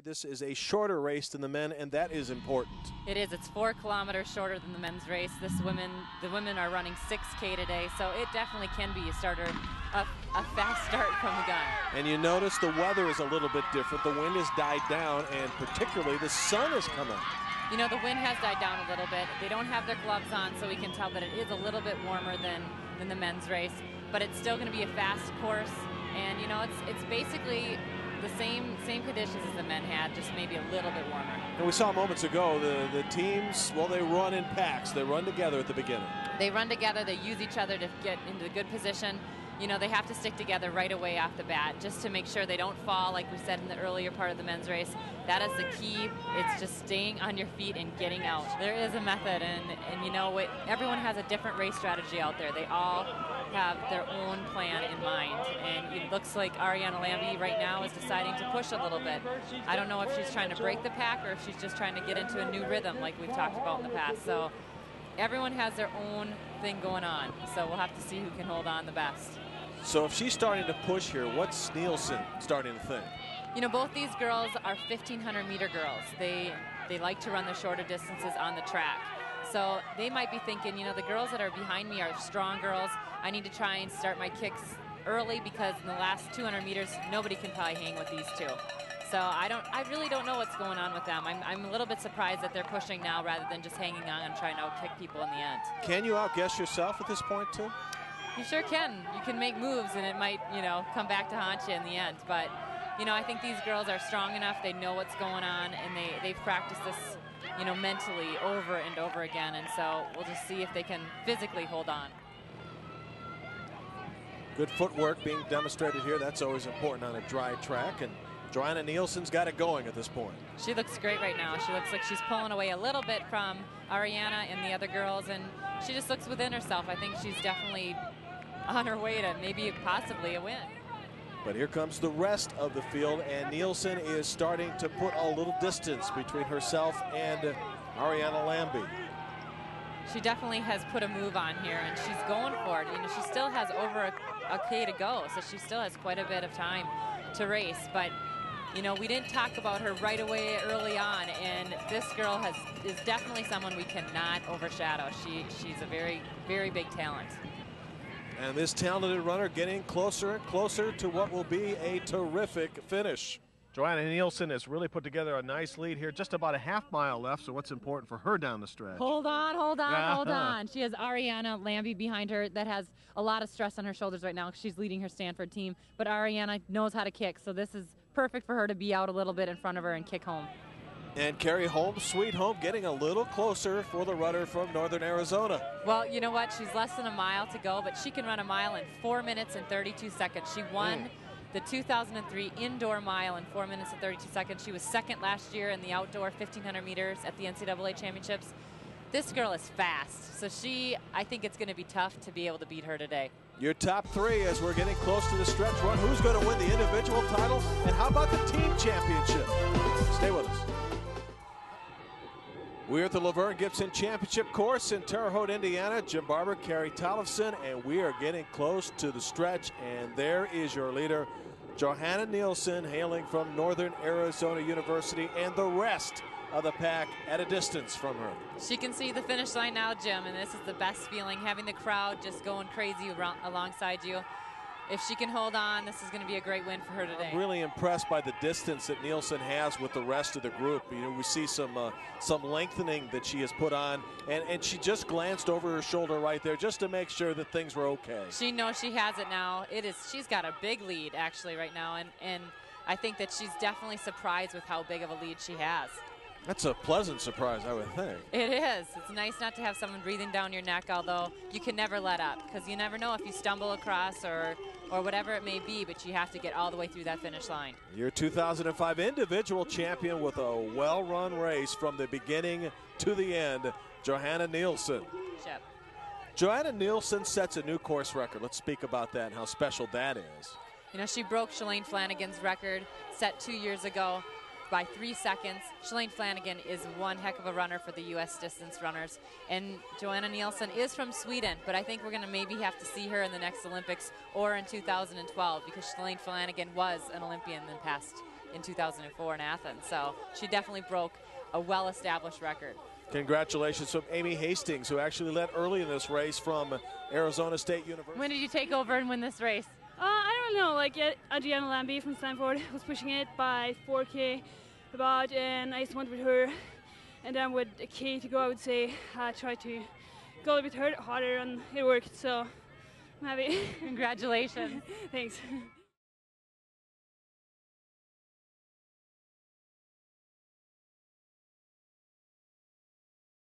This is a shorter race than the men, and that is important. It is. It's 4 kilometers shorter than the men's race. The women are running 6K today, so it definitely can be a fast start from the gun. And you notice the weather is a little bit different. The wind has died down, and particularly the sun has come out. You know, the wind has died down a little bit. They don't have their gloves on, so we can tell that it is a little bit warmer than the men's race, but it's still going to be a fast course. And you know, it's basically the same conditions as the men had, just maybe a little bit warmer. And we saw moments ago the teams, well, they run in packs. They run together at the beginning. They run together. They use each other to get into a good position. You know, they have to stick together right away off the bat just to make sure they don't fall, like we said in the earlier part of the men's race. That is the key. It's just staying on your feet and getting out. There is a method, and you know what? Everyone has a different race strategy out there. They all have their own plan in mind, and it looks like Ariana Lambie right now is deciding to push a little bit. I don't know if she's trying to break the pack or if she's just trying to get into a new rhythm like we've talked about in the past. So everyone has their own thing going on, so we'll have to see who can hold on the best. So if she's starting to push here, what's Nilsson starting to think? You know, both these girls are 1,500-meter girls. They like to run the shorter distances on the track. So they might be thinking, you know, the girls that are behind me are strong girls. I need to try and start my kicks early because in the last 200 meters, nobody can probably hang with these two. So I really don't know what's going on with them. I'm a little bit surprised that they're pushing now rather than just hanging on and trying to outkick people in the end. Can you outguess yourself at this point, too? You sure can. You can make moves, and it might, you know, come back to haunt you in the end. But, you know, I think these girls are strong enough. They know what's going on, and they've practiced this, you know, mentally over and over again. And so we'll just see if they can physically hold on. Good footwork being demonstrated here. That's always important on a dry track. And Johanna Nilsson's got it going at this point. She looks great right now. She looks like she's pulling away a little bit from Ariana and the other girls, and she just looks within herself. I think she's definitely on her way to maybe possibly a win. But here comes the rest of the field, and Nilsson is starting to put a little distance between herself and Ariana Lambie. She definitely has put a move on here, and she's going for it. You know, she still has over a K to go, so she still has quite a bit of time to race. But you know, we didn't talk about her right away early on, and this girl is definitely someone we cannot overshadow. She's a very, very big talent. And this talented runner getting closer and closer to what will be a terrific finish. Johanna Nilsson has really put together a nice lead here. Just about a half-mile left, so what's important for her down the stretch? Hold on, hold on. She has Ariana Lambie behind her that has a lot of stress on her shoulders right now. She's leading her Stanford team, but Ariana knows how to kick, so this is perfect for her to be out a little bit in front of her and kick home. And carry home, sweet home, getting a little closer for the runner from Northern Arizona. Well, you know what? She's less than a mile to go, but she can run a mile in 4 minutes and 32 seconds. She won the 2003 indoor mile in 4 minutes and 32 seconds. She was second last year in the outdoor 1,500 meters at the NCAA championships. This girl is fast, so I think it's going to be tough to be able to beat her today. Your top three as we're getting close to the stretch run. Who's going to win the individual title? And how about the team championship? Stay with us. We're at the Laverne Gibson Championship course in Terre Haute, Indiana. Jim Barber, Carrie Tollefson, and we are getting close to the stretch. And there is your leader, Johanna Nilsson, hailing from Northern Arizona University, and the rest of the pack at a distance from her. She can see the finish line now, Jim, and this is the best feeling, having the crowd just going crazy alongside you. If she can hold on, this is going to be a great win for her today. I'm really impressed by the distance that Nilsson has with the rest of the group. You know, we see some lengthening that she has put on, and she just glanced over her shoulder right there just to make sure that things were okay. She knows she has it now. She's got a big lead actually right now, and I think that she's definitely surprised with how big of a lead she has. That's a pleasant surprise, I would think. It is. It's nice not to have someone breathing down your neck, although you can never let up, because you never know if you stumble across or whatever it may be, but you have to get all the way through that finish line. Your 2005 individual champion with a well-run race from the beginning to the end, Johanna Nilsson. Yep. Johanna Nilsson sets a new course record. Let's speak about that and how special that is. You know, she broke Shalane Flanagan's record set 2 years ago by 3 seconds. Shalane Flanagan is one heck of a runner for the U.S. distance runners. And Johanna Nilsson is from Sweden, but I think we're going to maybe have to see her in the next Olympics or in 2012 because Shalane Flanagan was an Olympian in the past in 2004 in Athens. So she definitely broke a well-established record. Congratulations from Amy Hastings, who actually led early in this race from Arizona State University. When did you take over and win this race? I don't know, like Adriana Lambie from Stanford was pushing it by 4K about, and I just went with her. And then with a K to go, I would say I tried to go a bit harder, and it worked, so I'm happy. Congratulations. Thanks.